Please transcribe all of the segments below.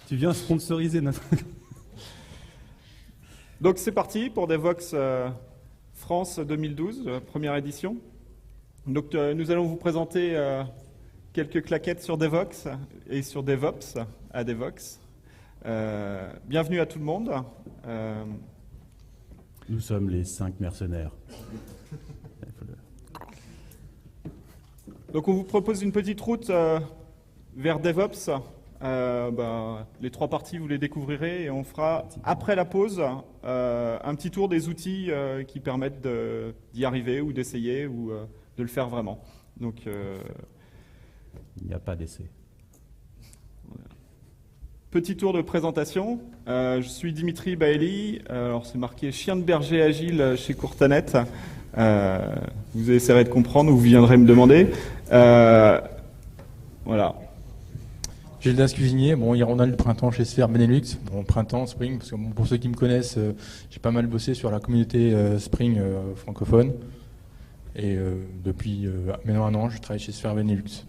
Tu viens sponsoriser notre... Donc c'est parti pour Devoxx France 2012, première édition. Donc nous allons vous présenter quelques claquettes sur Devoxx et sur DevOps à Devoxx. Bienvenue à tout le monde. Nous sommes les 5 mercenaires. Donc on vous propose une petite route vers DevOps. Les 3 parties, vous les découvrirez et on fera, après la pause, un petit tour des outils qui permettent d'y arriver ou d'essayer ou de le faire vraiment. Donc, il n'y a pas d'essai. Voilà. Petit tour de présentation. Je suis Dimitri Baeli. Alors c'est marqué chien de berger agile chez Courtanet. Vous essaierez de comprendre ou vous viendrez me demander. Voilà. Gildas Cuisinier, bon, on a le printemps chez Sphère Benelux, bon, printemps, Spring, parce que bon, pour ceux qui me connaissent, j'ai pas mal bossé sur la communauté Spring francophone, et depuis maintenant 1 an, je travaille chez Sphère Benelux.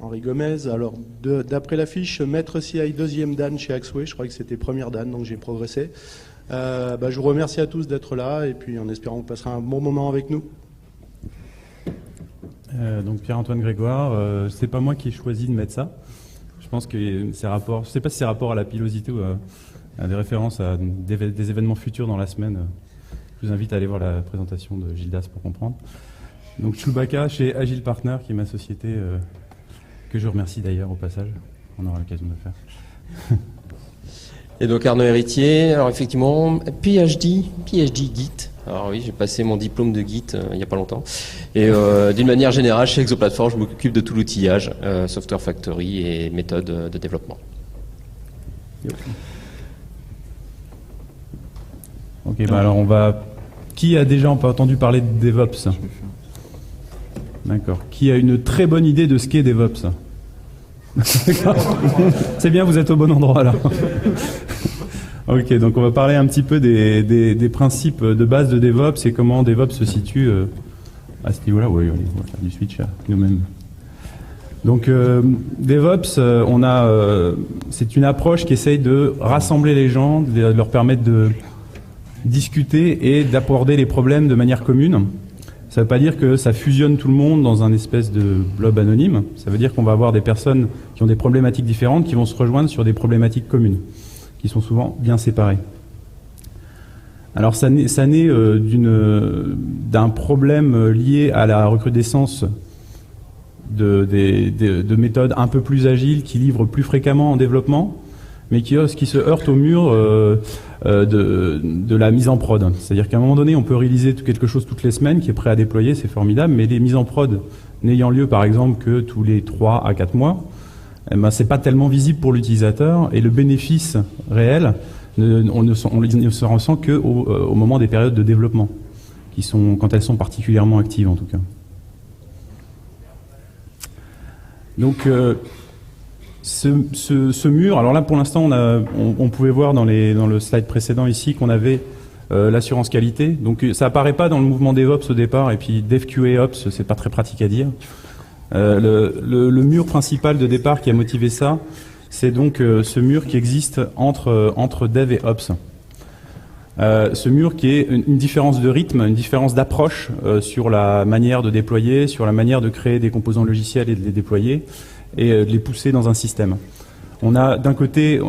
Henri Gomez, alors d'après l'affiche, maître CI 2e Dan chez Axway, je crois que c'était première Dan, donc j'ai progressé. Je vous remercie à tous d'être là, et puis en espérant que vous passerez un bon moment avec nous. Donc Pierre-Antoine Grégoire, c'est pas moi qui ai choisi de mettre ça. Je pense que ces rapports, je sais pas si c'est rapport à la pilosité ou à des références à des événements futurs dans la semaine. Je vous invite à aller voir la présentation de Gildas pour comprendre. Donc Chewbacca chez Agile Partner, qui est ma société, que je remercie d'ailleurs au passage. On aura l'occasion de le faire. Et donc Arnaud Héritier, alors effectivement, PhD Git. Alors oui, j'ai passé mon diplôme de Git il n'y a pas longtemps. Et d'une manière générale, chez Exoplatform, je m'occupe de tout l'outillage, Software Factory et méthodes de développement. Ok, alors on va... Qui a déjà entendu parler de DevOps? D'accord. Qui a une très bonne idée de ce qu'est DevOps? C'est bien, vous êtes au bon endroit là. Ok, donc on va parler un petit peu des principes de base de DevOps et comment DevOps se situe à ce niveau-là. Oui, on va faire du switch nous-mêmes. Donc DevOps, c'est une approche qui essaye de rassembler les gens, de leur permettre de discuter et d'aborder les problèmes de manière commune. Ça ne veut pas dire que ça fusionne tout le monde dans un espèce de blob anonyme. Ça veut dire qu'on va avoir des personnes qui ont des problématiques différentes qui vont se rejoindre sur des problématiques communes, qui sont souvent bien séparées. Alors ça naît d'un problème lié à la recrudescence de méthodes un peu plus agiles qui livrent plus fréquemment en développement, mais qui se heurtent au mur de la mise en prod. C'est-à-dire qu'à un moment donné, on peut réaliser quelque chose toutes les semaines qui est prêt à déployer, c'est formidable, mais les mises en prod n'ayant lieu par exemple que tous les 3 à 4 mois, c'est pas tellement visible pour l'utilisateur et le bénéfice réel, on ne se ressent qu'au moment des périodes de développement, quand elles sont particulièrement actives en tout cas. Donc ce mur, alors là pour l'instant on pouvait voir dans le slide précédent ici qu'on avait l'assurance qualité. Donc ça apparaît pas dans le mouvement DevOps au départ et puis DevQAOps c'est pas très pratique à dire. Le mur principal de départ qui a motivé ça, c'est donc ce mur qui existe entre Dev et Ops. Ce mur qui est une différence de rythme, une différence d'approche sur la manière de déployer, sur la manière de créer des composants logiciels et de les déployer et de les pousser dans un système. On a d'un côté,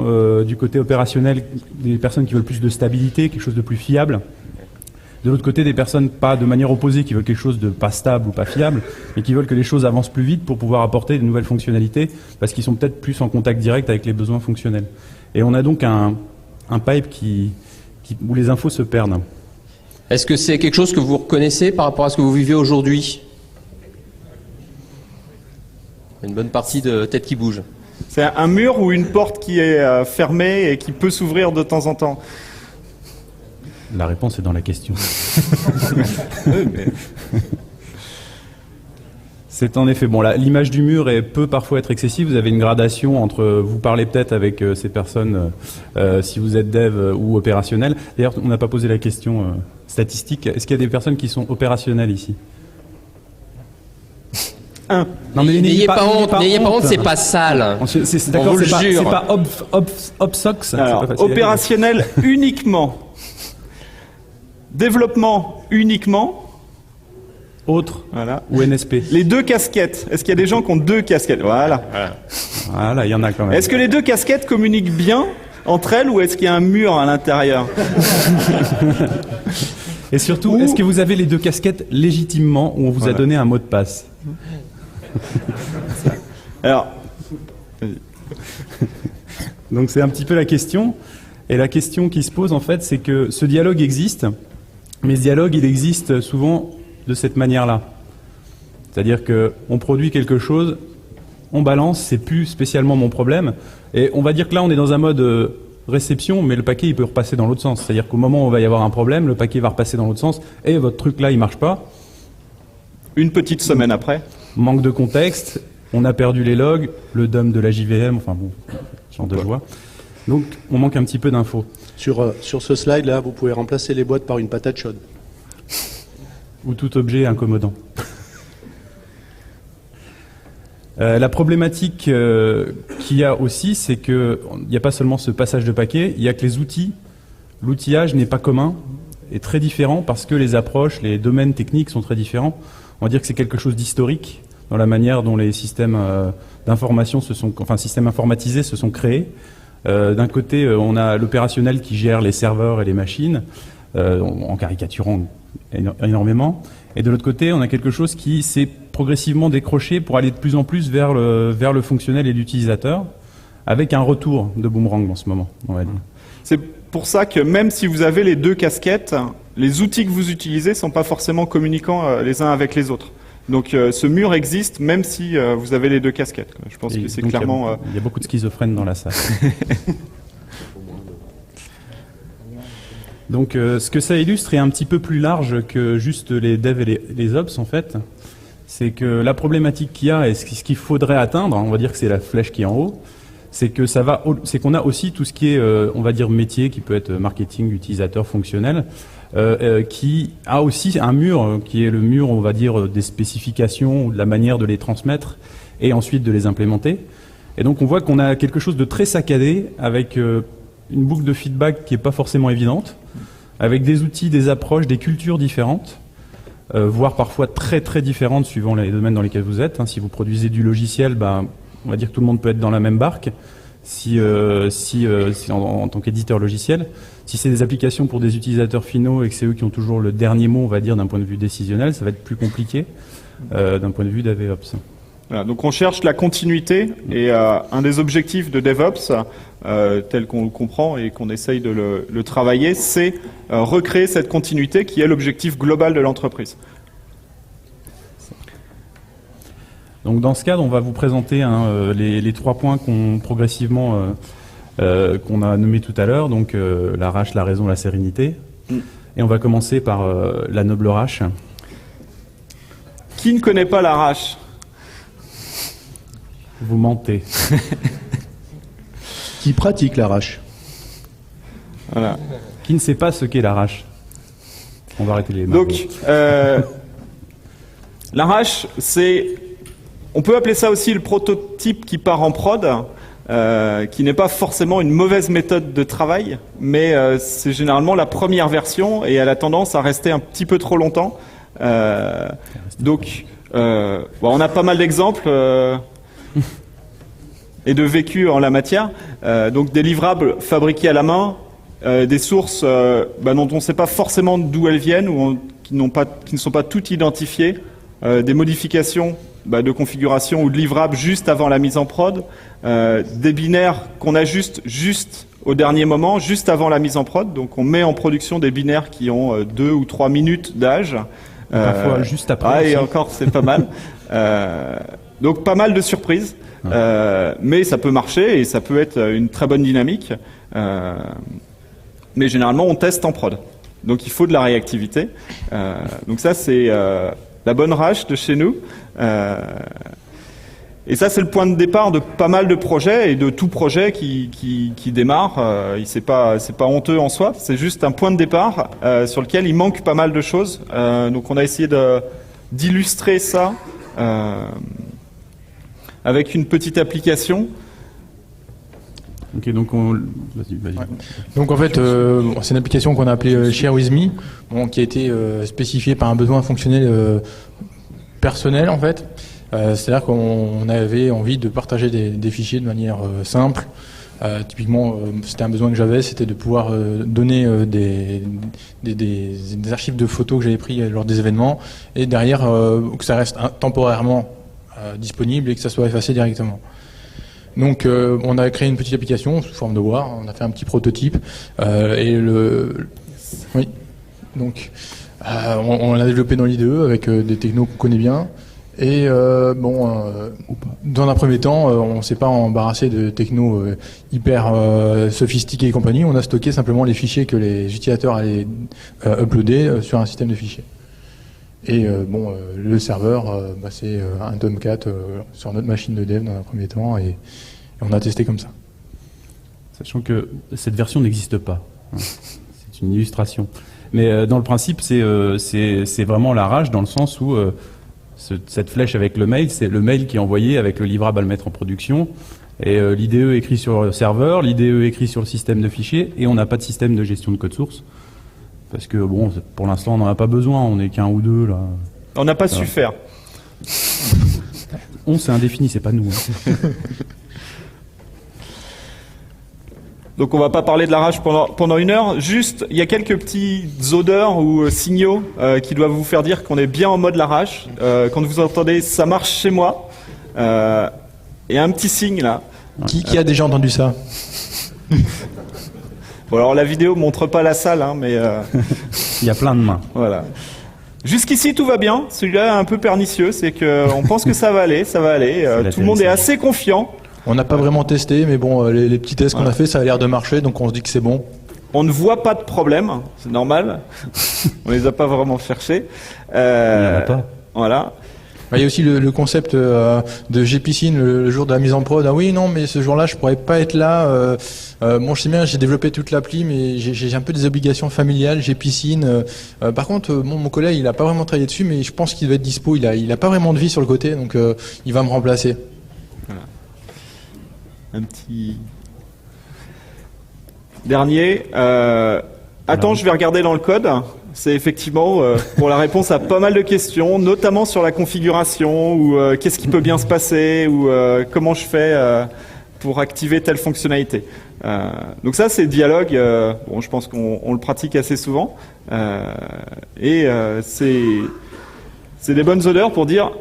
du côté opérationnel, des personnes qui veulent plus de stabilité, quelque chose de plus fiable. De l'autre côté, des personnes pas de manière opposée, qui veulent quelque chose de pas stable ou pas fiable, mais qui veulent que les choses avancent plus vite pour pouvoir apporter de nouvelles fonctionnalités, parce qu'ils sont peut-être plus en contact direct avec les besoins fonctionnels. Et on a donc un pipe où les infos se perdent. Est-ce que c'est quelque chose que vous reconnaissez par rapport à ce que vous vivez aujourd'hui? Une bonne partie de tête qui bouge. C'est un mur ou une porte qui est fermée et qui peut s'ouvrir de temps en temps? La réponse est dans la question. C'est en effet bon. L'image du mur peut parfois être excessive. Vous avez une gradation entre. Vous parlez peut-être avec ces personnes si vous êtes dev ou opérationnel. D'ailleurs, on n'a pas posé la question statistique. Est-ce qu'il y a des personnes qui sont opérationnelles ici? 1. Non, mais N'ayez pas honte, c'est pas sale. D'accord, On vous le c'est jure. pas OPSOX. Alors, opérationnel uniquement. Développement uniquement. Autre Voilà. ou NSP. Les 2 casquettes. Est-ce qu'il y a des gens qui ont 2 casquettes? Voilà. Voilà, il y en a quand même. Est-ce que les 2 casquettes communiquent bien entre elles ou est-ce qu'il y a un mur à l'intérieur? Et surtout, est-ce que vous avez les 2 casquettes légitimement ou on vous a donné un mot de passe? Alors, Donc c'est un petit peu la question. Et la question qui se pose en fait, c'est que ce dialogue existe, mais ce dialogue il existe souvent de cette manière-là. C'est-à-dire qu'on produit quelque chose, on balance, c'est plus spécialement mon problème. Et on va dire que là on est dans un mode réception, mais le paquet il peut repasser dans l'autre sens. C'est-à-dire qu'au moment où il va y avoir un problème, le paquet va repasser dans l'autre sens et votre truc là il marche pas. une petite semaine après. Manque de contexte, on a perdu les logs, le dump de la JVM, enfin bon, ce genre de joie. Donc on manque un petit peu d'infos. Sur ce slide-là, vous pouvez remplacer les boîtes par une patate chaude. Ou tout objet incommodant. La problématique qu'il y a aussi, c'est qu'il n'y a pas seulement ce passage de paquet, il y a que les outils, l'outillage n'est pas commun, est très différent parce que les approches, les domaines techniques sont très différents. On va dire que c'est quelque chose d'historique dans la manière dont les systèmes d'information systèmes informatisés se sont créés. D'un côté, on a l'opérationnel qui gère les serveurs et les machines, en caricaturant énormément. Et de l'autre côté, on a quelque chose qui s'est progressivement décroché pour aller de plus en plus vers le fonctionnel et l'utilisateur, avec un retour de boomerang en ce moment, on va dire. C'est pour ça que même si vous avez les 2 casquettes, les outils que vous utilisez ne sont pas forcément communicants les uns avec les autres. Donc ce mur existe même si vous avez les 2 casquettes. Je pense que c'est donc, clairement... il y a beaucoup de schizophrènes dans la salle. Donc ce que ça illustre est un petit peu plus large que juste les devs et les ops en fait. C'est que la problématique qu'il y a et ce qu'il faudrait atteindre, on va dire que c'est la flèche qui est en haut, c'est que c'est qu'on a aussi tout ce qui est, on va dire métier, qui peut être marketing, utilisateur, fonctionnel, qui a aussi un mur qui est le mur, on va dire, des spécifications ou de la manière de les transmettre et ensuite de les implémenter. Et donc on voit qu'on a quelque chose de très saccadé avec une boucle de feedback qui n'est pas forcément évidente, avec des outils, des approches, des cultures différentes, voire parfois très très différentes suivant les domaines dans lesquels vous êtes. Si vous produisez du logiciel, on va dire que tout le monde peut être dans la même barque si en tant qu'éditeur logiciel. Si c'est des applications pour des utilisateurs finaux et que c'est eux qui ont toujours le dernier mot, on va dire, d'un point de vue décisionnel, ça va être plus compliqué d'un point de vue d'AVOps. Voilà, donc on cherche la continuité et un des objectifs de DevOps, tel qu'on le comprend et qu'on essaye de le travailler, c'est recréer cette continuité qui est l'objectif global de l'entreprise. Donc dans ce cadre, on va vous présenter les 3 points progressivement qu'on a nommés tout à l'heure, donc la rage, la raison, la sérénité. Et on va commencer par la noble rage. Qui ne connaît pas la rage ? Vous mentez. Qui pratique l'arrache. Voilà. Qui ne sait pas ce qu'est l'arrache. On va arrêter les marques. Donc, l'arrache, on peut appeler ça aussi le prototype qui part en prod, qui n'est pas forcément une mauvaise méthode de travail, mais c'est généralement la première version et elle a tendance à rester un petit peu trop longtemps. Donc, on a pas mal d'exemples et de vécu en la matière. Donc des livrables fabriqués à la main, des sources dont on ne sait pas forcément d'où elles viennent ou qui ne sont pas toutes identifiées, des modifications de configuration ou de livrables juste avant la mise en prod, des binaires qu'on ajuste juste au dernier moment, juste avant la mise en prod. Donc on met en production des binaires qui ont 2 ou 3 minutes d'âge. Parfois juste après. Et encore, c'est pas mal. Donc pas mal de surprises, mais ça peut marcher et ça peut être une très bonne dynamique. Mais généralement, on teste en prod. Donc il faut de la réactivité. Donc ça, c'est la bonne rage de chez nous. Et ça, c'est le point de départ de pas mal de projets et de tout projet qui démarre. C'est pas honteux en soi. C'est juste un point de départ sur lequel il manque pas mal de choses. Donc on a essayé d'illustrer ça avec une petite application. Ok, donc vas-y. Donc en fait, c'est une application qu'on a appelée Share With Me, bon, qui a été spécifiée par un besoin fonctionnel personnel en fait. C'est-à-dire qu'on avait envie de partager des fichiers de manière simple. Typiquement, c'était un besoin que j'avais, c'était de pouvoir donner des archives de photos que j'avais pris lors des événements, et derrière que ça reste temporairement disponible et que ça soit effacé directement. Donc on a créé une petite application sous forme de War, on a fait un petit prototype oui. Donc on l'a développé dans l'IDE avec des technos qu'on connaît bien. Et dans un premier temps, on s'est pas embarrassé de techno hyper sophistiqués et compagnie. On a stocké simplement les fichiers que les utilisateurs allaient uploader sur un système de fichiers. Et le serveur, c'est un Tomcat sur notre machine de dev dans un premier temps, et on a testé comme ça. Sachant que cette version n'existe pas. C'est une illustration. Mais dans le principe, c'est vraiment la rage dans le sens où cette flèche avec le mail, c'est le mail qui est envoyé avec le livrable à le mettre en production. Et l'IDE écrit sur le serveur, l'IDE écrit sur le système de fichiers, et on n'a pas de système de gestion de code source. Parce que bon, pour l'instant, on n'en a pas besoin, on n'est qu'un ou deux là. On n'a pas su faire. On, c'est indéfini, c'est pas nous. Donc on va pas parler de la rage pendant une heure. Juste, il y a quelques petites odeurs ou signaux qui doivent vous faire dire qu'on est bien en mode la rage. Quand vous entendez « ça marche chez moi », il y a un petit signe là. Qui a déjà entendu ça? Bon, alors la vidéo montre pas la salle, hein, mais Il y a plein de mains. voilà. Jusqu'ici tout va bien. Celui-là est un peu pernicieux, c'est qu'on pense que ça va aller, ça va aller. Tout le monde est assez confiant. On n'a pas vraiment testé, mais bon, les petits tests qu'on a fait, ça a l'air de marcher, donc on se dit que c'est bon. On ne voit pas de problème, c'est normal. On les a pas vraiment cherchés. Il n'y en a pas. Voilà. Il y a aussi le concept de gPsine le jour de la mise en prod. Ah oui, non, mais ce jour-là, je pourrais pas être là. Bon, je sais bien, j'ai développé toute l'appli, mais j'ai un peu des obligations familiales, gPsine. Par contre, mon collègue, il a pas vraiment travaillé dessus, mais je pense qu'il va être dispo. Il a pas vraiment de vie sur le côté, donc il va me remplacer. Voilà. Un petit dernier. Attends, je vais regarder dans le code. C'est effectivement pour la réponse à pas mal de questions, notamment sur la configuration ou qu'est-ce qui peut bien se passer ou comment je fais pour activer telle fonctionnalité. Donc ça, c'est dialogue. Bon, je pense qu'on le pratique assez souvent et c'est des bonnes odeurs pour dire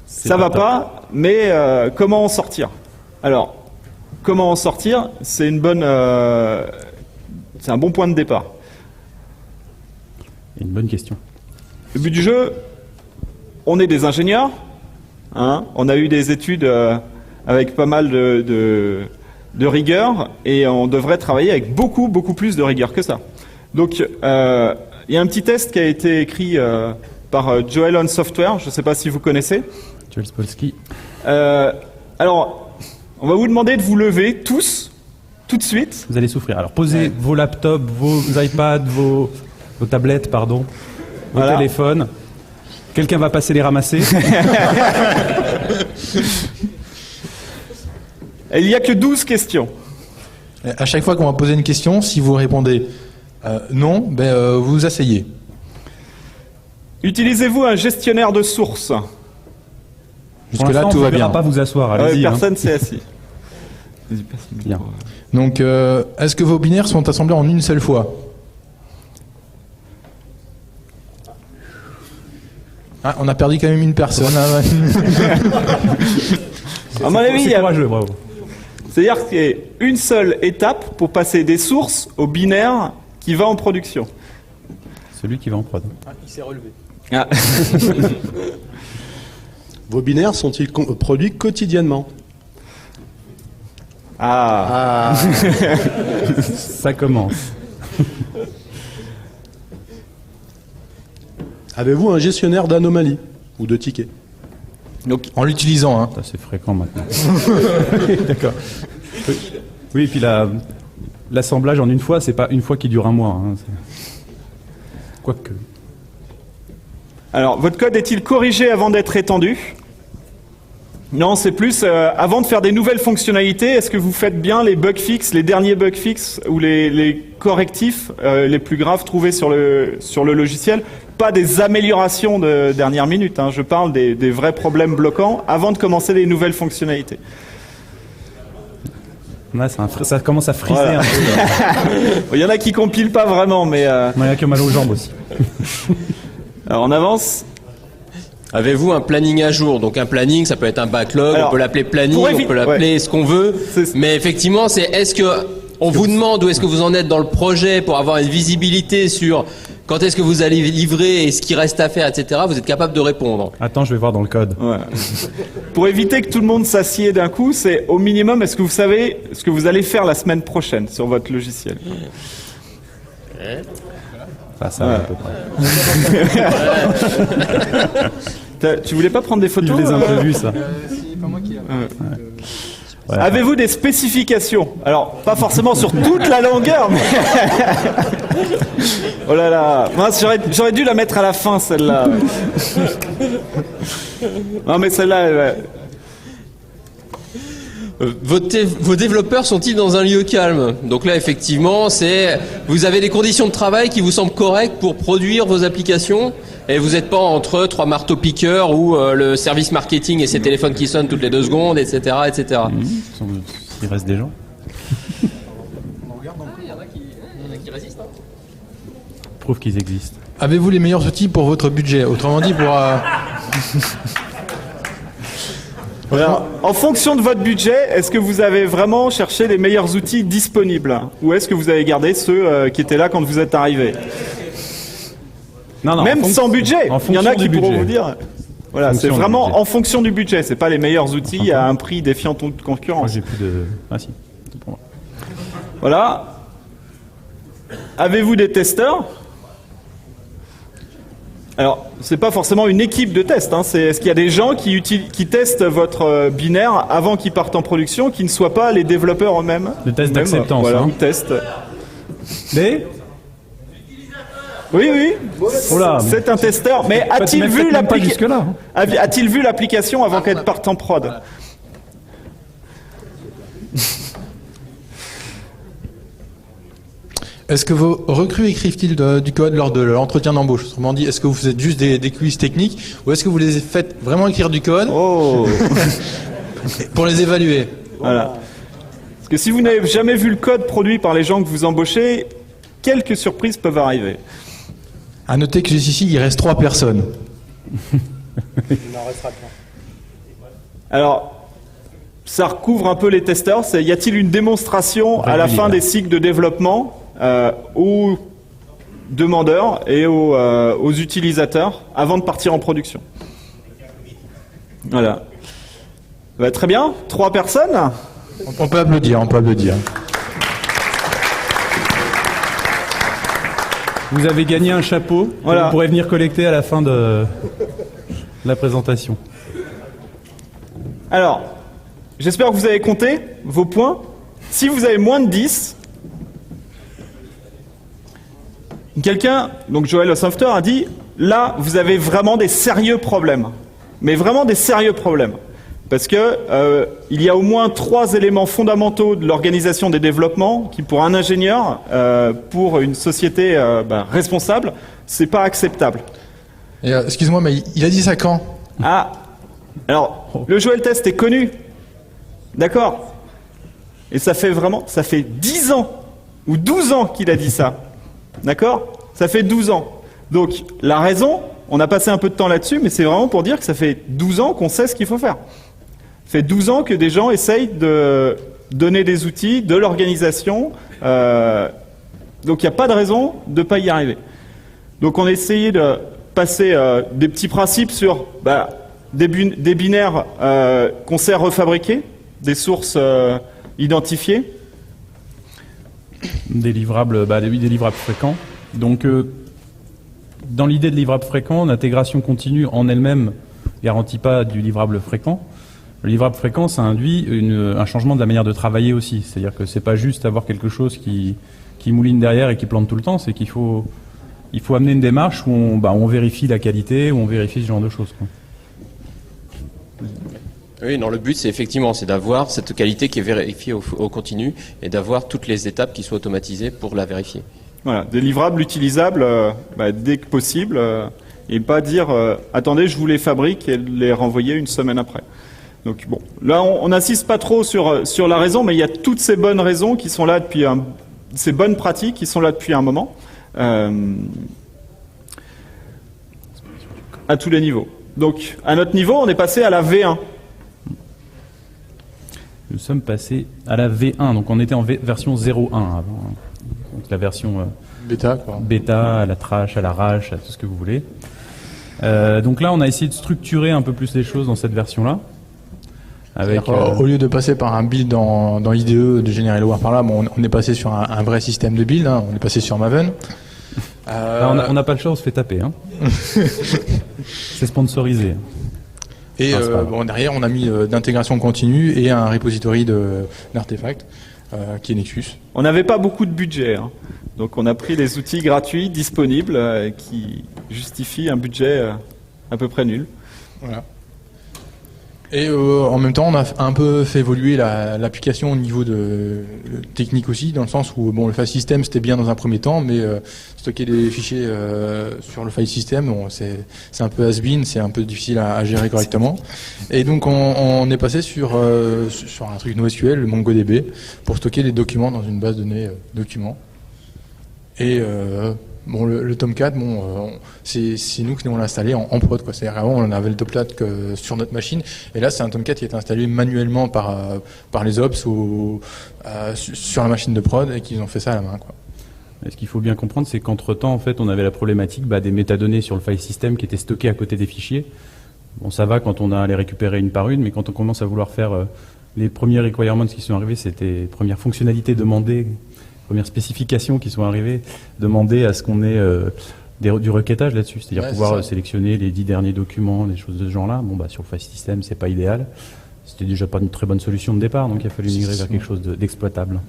ça va pas, mais comment en sortir? Alors, comment en sortir? C'est un bon point de départ. Une bonne question. Le but du jeu, on est des ingénieurs, hein, on a eu des études avec pas mal de rigueur et on devrait travailler avec beaucoup plus de rigueur que ça. Donc, il y a un petit test qui a été écrit par Joel on Software, je ne sais pas si vous connaissez. Joel Spolsky. Alors, on va vous demander de vous lever tous, tout de suite. Vous allez souffrir. Alors, posez vos laptops, vos iPads, vos tablettes, pardon, vos Voilà. téléphones. Quelqu'un va passer les ramasser. Et il n'y a que 12 questions. À chaque fois qu'on va poser une question, si vous répondez non, vous vous asseyez. Utilisez-vous un gestionnaire de sources? Jusque-là, tout on va ne verra bien. pas vous asseoir. Allez-y. Personne s'est assis. Bien. Donc, est-ce que vos binaires sont assemblés en une seule fois? Ah, on a perdu quand même une personne. Hein, À mon avis, il y C'est a- courageux, bravo. c'est-à-dire qu'il y a une seule étape pour passer des sources au binaire qui va en production. Celui qui va en prod. il s'est relevé. Ah. Vos binaires sont-ils produits quotidiennement? Ah. Ça commence. Avez-vous un gestionnaire d'anomalies ou de tickets? Donc, En l'utilisant, hein. Ça, c'est fréquent maintenant. D'accord. Oui, et puis l'assemblage en une fois, c'est pas une fois qui dure un mois. Hein. Quoique. alors, votre code est-il corrigé avant d'être étendu? Non, c'est plus, avant de faire des nouvelles fonctionnalités, est-ce que vous faites bien les bug fixes, les derniers bug fixes ou les correctifs les plus graves trouvés sur le logiciel? Pas des améliorations de dernière minute, hein, je parle des vrais problèmes bloquants avant de commencer les nouvelles fonctionnalités. Ouais, ça commence à friser Voilà. un peu. Il y en a qui compilent pas vraiment, mais... Il y a qui ont mal aux jambes aussi. Alors on avance. Avez-vous un planning à jour? Donc un planning, ça peut être un backlog, Alors, on peut l'appeler planning, pour on peut l'appeler ouais. ce qu'on veut. Mais effectivement, est-ce que on vous demande où est-ce que vous en êtes dans le projet pour avoir une visibilité sur quand est-ce que vous allez livrer et ce qui reste à faire, etc. Vous êtes capable de répondre. Attends, je vais voir dans le code. Ouais. Pour éviter que tout le monde s'assied d'un coup, c'est au minimum, est-ce que vous savez ce que vous allez faire la semaine prochaine sur votre logiciel? Ça va à peu près. Tu voulais pas prendre des photos? Je les ai un peu vus, ça. C'est pas moi qui Ouais. Avez-vous des spécifications? Alors, pas forcément sur toute la longueur, mais... Oh là là, mince, j'aurais dû la mettre à la fin, celle-là. Non, mais celle-là... Ouais. Vos développeurs sont-ils dans un lieu calme? Donc là, effectivement, vous avez des conditions de travail qui vous semblent correctes pour produire vos applications et vous n'êtes pas entre 3 marteaux-piqueurs ou le service marketing et ses téléphones qui sonnent toutes les 2 secondes, etc. etc. Il reste des gens. Il y en a qui résistent. Prouve qu'ils existent. Avez-vous les meilleurs outils pour votre budget? Autrement dit, pour... Alors, en fonction de votre budget, est-ce que vous avez vraiment cherché les meilleurs outils disponibles? Ou est-ce que vous avez gardé ceux qui étaient là quand vous êtes arrivé? Non, Même sans budget, il y en a qui pourront vous dire... Voilà, c'est vraiment en fonction du budget, c'est pas les meilleurs outils à un prix défiant toute Moi, concurrence. j'ai plus de... Ah si, c'est pour moi. Voilà. Avez-vous des testeurs? Alors, c'est pas forcément une équipe de test, hein. Est-ce qu'il y a des gens qui testent votre binaire avant qu'ils partent en production, qui ne soient pas les développeurs eux-mêmes? Le test d'acceptance, Voilà, hein. ou test. Mais Oui, oui. Oh là, C'est un testeur. Mais a-t-il vu pas jusque-là, hein. A-t-il vu l'application avant qu'elle parte en prod? Est-ce que vos recrues écrivent-ils du code lors de l'entretien d'embauche? Autrement dit, est-ce que vous faites juste des quiz techniques ou est-ce que vous les faites vraiment écrire du code Oh. pour les évaluer? Voilà. Parce que si vous n'avez jamais vu le code produit par les gens que vous embauchez, quelques surprises peuvent arriver. À noter que jusqu'ici, il reste 3 personnes. Alors, ça recouvre un peu les testeurs. Y a-t-il une démonstration à la fin des cycles de développement aux demandeurs et aux utilisateurs avant de partir en production? Voilà. Bah, très bien. 3 personnes. On peut applaudir, on peut applaudir. vous avez gagné un chapeau que Voilà. vous pourrez venir collecter à la fin de la présentation. Alors, j'espère que vous avez compté vos points. Si vous avez moins de 10, quelqu'un, donc Joël Osofter a dit, là, vous avez vraiment des sérieux problèmes. Mais vraiment des sérieux problèmes. Parce que il y a au moins 3 éléments fondamentaux de l'organisation des développements qui, pour un ingénieur, pour une société responsable, c'est pas acceptable. Et, excuse-moi, mais il a dit ça quand? Ah, alors, le Joël Test est connu. D'accord. Et ça fait 10 ans ou 12 ans qu'il a dit ça. D'accord? Ça fait 12 ans. Donc, la raison, on a passé un peu de temps là-dessus, mais c'est vraiment pour dire que ça fait 12 ans qu'on sait ce qu'il faut faire. Ça fait 12 ans que des gens essayent de donner des outils, de l'organisation. Donc, il n'y a pas de raison de ne pas y arriver. Donc, on a essayé de passer des petits principes sur des binaires qu'on sait refabriquer, des sources identifiées. Des livrables, des livrables fréquents. Donc, dans l'idée de livrable fréquent, l'intégration continue en elle-même garantit pas du livrable fréquent. Le livrable fréquent, ça induit un changement de la manière de travailler aussi. C'est-à-dire que c'est pas juste avoir quelque chose qui mouline derrière et qui plante tout le temps, c'est qu'il faut amener une démarche où on vérifie la qualité, où on vérifie ce genre de choses, quoi. Oui, non, le but, c'est effectivement, c'est d'avoir cette qualité qui est vérifiée au continu et d'avoir toutes les étapes qui soient automatisées pour la vérifier. Voilà, des livrables utilisables dès que possible et pas dire attendez, je vous les fabrique et les renvoyer une semaine après. Donc bon, là on n'insiste pas trop sur la raison, mais il y a toutes ces bonnes raisons qui sont là depuis ces bonnes pratiques qui sont là depuis un moment à tous les niveaux. Donc à notre niveau, on est passé à la V1. Nous sommes passés à la V1, donc on était en version 0.1 avant. Donc la version Bêta, quoi. bêta, à la trash, à la rash, à tout ce que vous voulez. Donc là, on a essayé de structurer un peu plus les choses dans cette version-là. Avec, Au lieu de passer par un build dans IDE, de générer le war par là, bon, on est passé sur un vrai système de build, hein, on est passé sur Maven. là, on n'a pas le choix, on se fait taper. Hein. C'est sponsorisé. Et bon, derrière, on a mis d'intégration continue et un repository d'artefacts qui est Nexus. On n'avait pas beaucoup de budget, hein. Donc on a pris les outils gratuits disponibles qui justifient un budget à peu près nul. Voilà. Et en même temps, on a un peu fait évoluer l'application au niveau de technique aussi, dans le sens où bon, le file system c'était bien dans un premier temps, mais stocker des fichiers sur le file system, bon, c'est un peu has-been, c'est un peu difficile à gérer correctement. Et donc on est passé sur un truc NoSQL, le MongoDB, pour stocker des documents dans une base de données documents. Et bon, le Tomcat, bon, c'est nous qui l'avons installé en prod, quoi. C'est-à-dire avant, on avait le Tomcat que sur notre machine, et là, c'est un Tomcat qui est installé manuellement par les ops sur la machine de prod, et qu'ils ont fait ça à la main, quoi. Et ce qu'il faut bien comprendre, c'est qu'entre-temps, en fait, on avait la problématique des métadonnées sur le file system qui étaient stockées à côté des fichiers. Bon, ça va quand on a à les récupérer une par une, mais quand on commence à vouloir faire les premiers requirements qui sont arrivés, c'était les premières fonctionnalités demandées, premières spécifications qui sont arrivées, demander à ce qu'on ait du requêtage là-dessus, c'est-à-dire pouvoir sélectionner les 10 derniers documents, des choses de ce genre-là. Bon, sur le file system, c'est pas idéal. C'était déjà pas une très bonne solution de départ, donc il a fallu migrer vers quelque chose d'exploitable.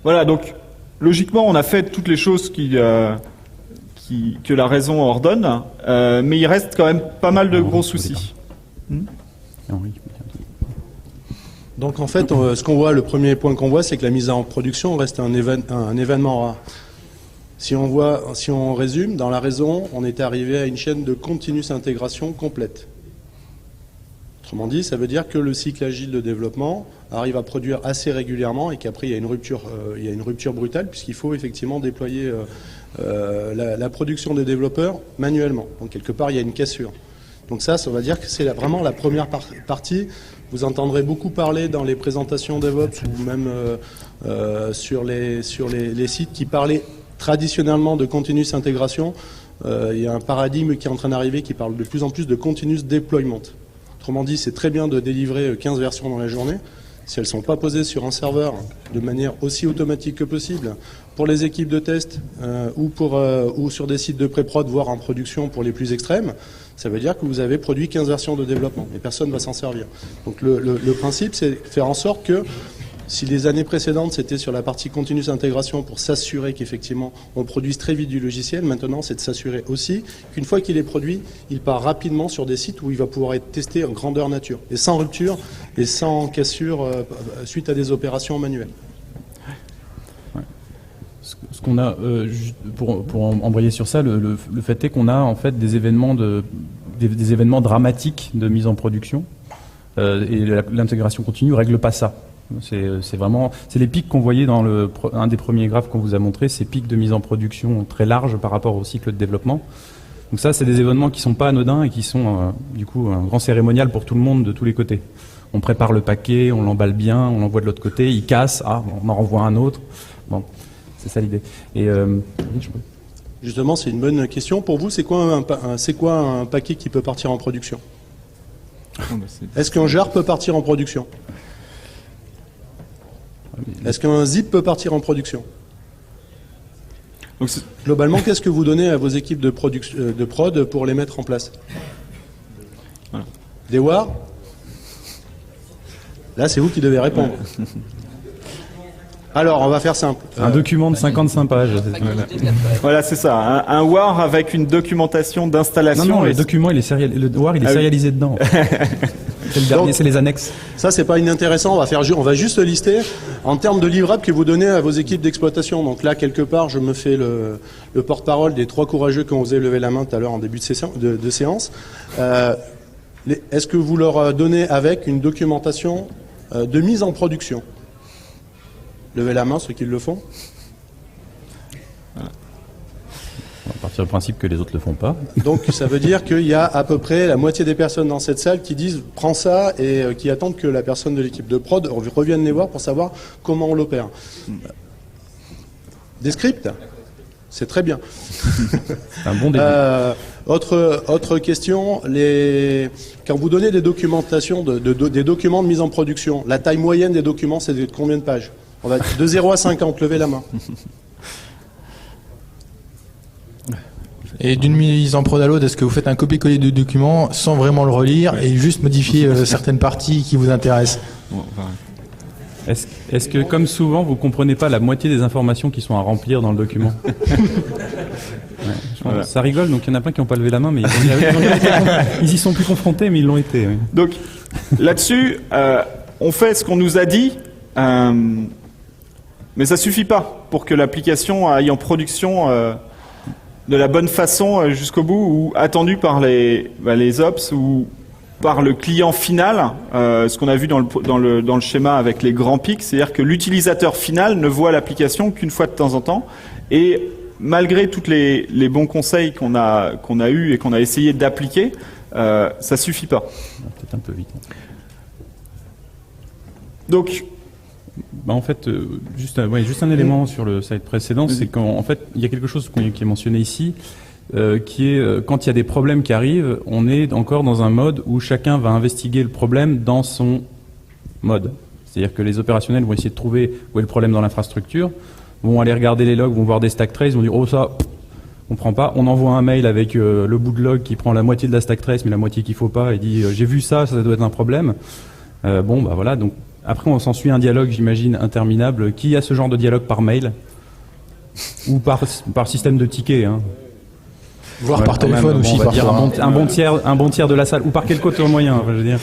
Voilà, donc logiquement, on a fait toutes les choses que la raison ordonne, mais il reste quand même pas mal de gros soucis. Donc en fait, ce qu'on voit, le premier point qu'on voit, c'est que la mise en production reste un événement rare. Si on résume, dans la raison, on est arrivé à une chaîne de continuous intégration complète. Autrement dit, ça veut dire que le cycle agile de développement arrive à produire assez régulièrement et qu'après il y a une rupture brutale puisqu'il faut effectivement déployer la production des développeurs manuellement. Donc quelque part, il y a une cassure. Donc ça va dire que c'est vraiment la première partie. Vous entendrez beaucoup parler dans les présentations DevOps ou même sur les sites qui parlaient traditionnellement de continuous intégration. Il y a un paradigme qui est en train d'arriver qui parle de plus en plus de continuous deployment. Autrement dit, c'est très bien de délivrer 15 versions dans la journée. Si elles ne sont pas posées sur un serveur de manière aussi automatique que possible, pour les équipes de test ou sur des sites de pré-prod, voire en production pour les plus extrêmes, ça veut dire que vous avez produit 15 versions de développement et personne ne va s'en servir. Donc le principe, c'est faire en sorte que si les années précédentes, c'était sur la partie continuous intégration pour s'assurer qu'effectivement on produise très vite du logiciel, maintenant c'est de s'assurer aussi qu'une fois qu'il est produit, il part rapidement sur des sites où il va pouvoir être testé en grandeur nature et sans rupture et sans cassure suite à des opérations manuelles. Ce qu'on a, pour embrayer sur ça, le fait est qu'on a en fait des événements dramatiques de mise en production et l'intégration continue règle pas ça. C'est les pics qu'on voyait dans un des premiers graphes qu'on vous a montré, ces pics de mise en production très larges par rapport au cycle de développement. Donc ça, c'est des événements qui sont pas anodins et qui sont du coup un grand cérémonial pour tout le monde de tous les côtés. On prépare le paquet, on l'emballe bien, on l'envoie de l'autre côté, il casse, on en renvoie un autre. Bon, c'est ça l'idée. Et justement, c'est une bonne question pour vous. C'est quoi un paquet qui peut partir en production? Est-ce qu'un jar peut partir en production? Est-ce qu'un zip peut partir en production? Donc, globalement, qu'est-ce que vous donnez à vos équipes de prod pour les mettre en place? Voilà. Des WAR? Là, c'est vous qui devez répondre. Alors, on va faire simple. Un document de 55 pages. Voilà, c'est ça. Un WAR avec une documentation d'installation. Non, le document, le WAR, il est sérialisé dedans. C'est le dernier, Donc, c'est les annexes. ça, c'est pas inintéressant. On va juste lister en termes de livrables que vous donnez à vos équipes d'exploitation. Donc là, quelque part, je me fais le porte-parole des 3 courageux qui ont osé lever la main tout à l'heure en début de séance. Est-ce que vous leur donnez avec une documentation de mise en production? Levez la main, ceux qui le font. On va partir du principe que les autres le font pas. Donc ça veut dire qu'il y a à peu près la moitié des personnes dans cette salle qui disent « prends ça » et qui attendent que la personne de l'équipe de prod revienne les voir pour savoir comment on l'opère. Des scripts? C'est très bien. C'est un bon début. Autre question, quand vous donnez des documentations, des documents de mise en production, la taille moyenne des documents, c'est de combien de pages? On va de 0 à 50, levez la main. Et d'une mise en prod à l'autre, est-ce que vous faites un copier-coller de documents sans vraiment le relire et juste modifier certaines parties qui vous intéressent? Est-ce que, comme souvent, vous comprenez pas la moitié des informations qui sont à remplir dans le document? Voilà. Ça rigole, donc il y en a plein qui n'ont pas levé la main, mais ils y sont plus confrontés, mais ils l'ont été. Oui. Donc là-dessus, on fait ce qu'on nous a dit, mais ça suffit pas pour que l'application aille en production de la bonne façon jusqu'au bout, ou attendu par les ops ou par le client final, ce qu'on a vu dans le schéma avec les grands pics, c'est-à-dire que l'utilisateur final ne voit l'application qu'une fois de temps en temps, et malgré tous les bons conseils qu'on a eus et qu'on a essayé d'appliquer, ça suffit pas. Peut-être un peu vite. Donc, en fait, juste un élément sur le slide précédent, c'est qu'en fait, il y a quelque chose qui est mentionné ici, qui est quand il y a des problèmes qui arrivent, on est encore dans un mode où chacun va investiguer le problème dans son mode. C'est-à-dire que les opérationnels vont essayer de trouver où est le problème dans l'infrastructure, vont aller regarder les logs, vont voir des stack traces, vont dire oh ça, on prend pas. On envoie un mail avec le bout de log qui prend la moitié de la stack trace mais la moitié qu'il faut pas et dit j'ai vu ça, ça doit être un problème. Bon bah voilà, donc après on s'ensuit un dialogue, j'imagine, interminable. Qui a ce genre de dialogue par mail ou par système de ticket, hein. Voire par téléphone même, aussi, on va dire parfois. un bon tiers de la salle, ou par quelque autre moyen, enfin, je veux dire.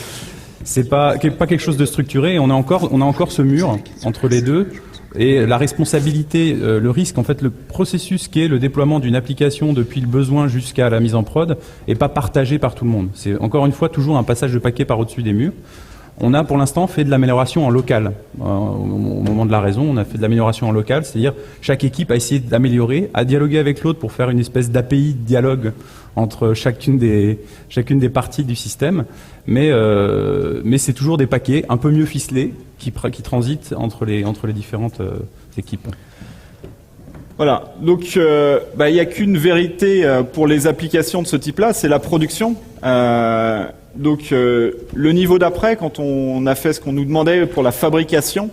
C'est pas quelque chose de structuré, et on a encore ce mur entre les deux, et la responsabilité, le risque, en fait, le processus qui est le déploiement d'une application depuis le besoin jusqu'à la mise en prod est pas partagé par tout le monde. C'est encore une fois toujours un passage de paquet par au-dessus des murs. On a pour l'instant fait de l'amélioration en local. Au moment de la raison, on a fait de l'amélioration en local, c'est-à-dire chaque équipe a essayé d'améliorer, a dialogué avec l'autre pour faire une espèce d'API de dialogue entre chacune des parties du système. Mais c'est toujours des paquets un peu mieux ficelés qui transitent entre les différentes équipes. voilà. Donc, il n'y a qu'une vérité pour les applications de ce type-là, c'est la production. Donc le niveau d'après, quand on a fait ce qu'on nous demandait pour la fabrication,